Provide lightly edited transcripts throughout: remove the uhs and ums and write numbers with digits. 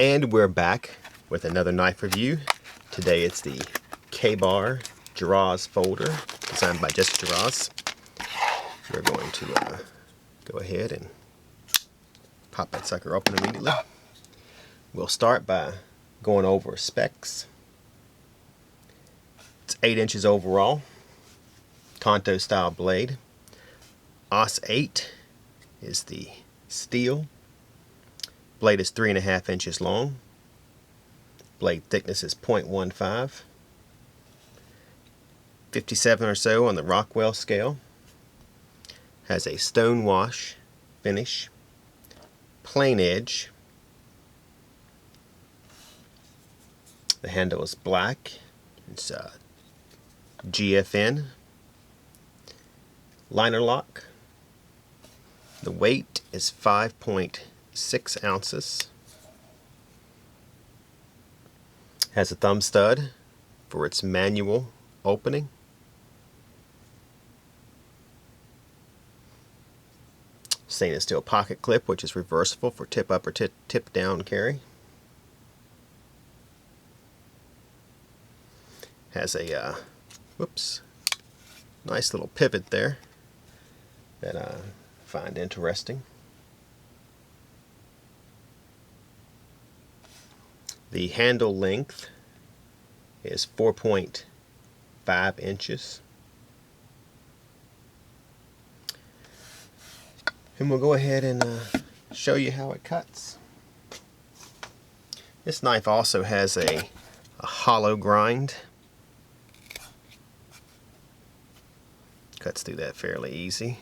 And we're back with another knife review. Today it's the K-Bar Jarosz folder, designed by just Jarosz. We're going to go ahead and pop that sucker open immediately. We'll start by going over specs. It's 8 inches overall, Tanto style blade. Os 8 is the steel. Blade is 3.5 inches long. Blade thickness is 0.15. 57 or so on the Rockwell scale. Has a Stonewash finish. Plain edge. The handle is black. It's GFN. Linerlock. The weight is 5.6 ounces. Has a thumb stud for its manual opening. Stainless steel pocket clip, which is reversible for tip up or tip down carry. Has a nice little pivot there that I find interesting. The handle length is 4.5 inches. And we'll go ahead and show you how it cuts. This knife also has a hollow grind. Cuts through that fairly easy.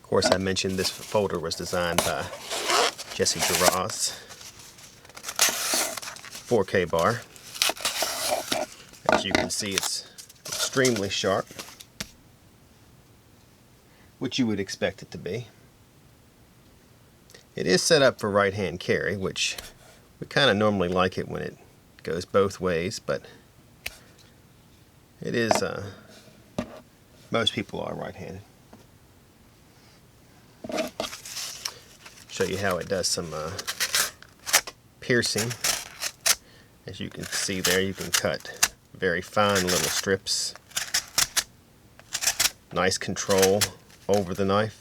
Of course, I mentioned this folder was designed by Jarosz for K-Bar. As you can see, it's extremely sharp, which you would expect it to be. It is set up for right-hand carry, which we kind of normally like it when it goes both ways, but it is, most people are right-handed. Show you how it does some piercing. As you can see there, you can cut very fine little strips. Nice control over the knife.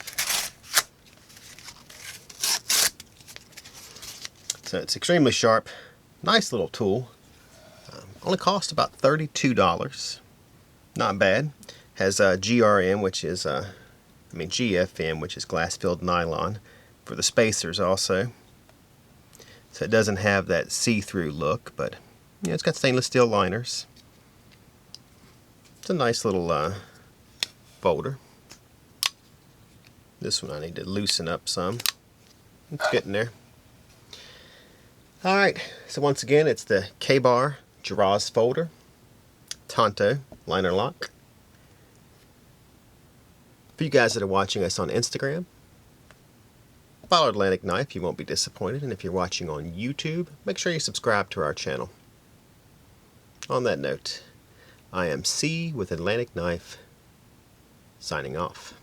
So it's extremely sharp. Nice little tool. Only cost about $32. Not bad. Has GRM, which is GFM, which is glass-filled nylon, for the spacers also. So it doesn't have that see-through look, but it's got stainless steel liners. It's a nice little folder. This one I need to loosen up some. It's getting there. Alright, so once again, it's the K-Bar Jarosz folder, Tanto Linerlock. For you guys that are watching us on Instagram, follow Atlantic Knife, you won't be disappointed. And if you're watching on YouTube, make sure you subscribe to our channel. On that note, I am C with Atlantic Knife, signing off.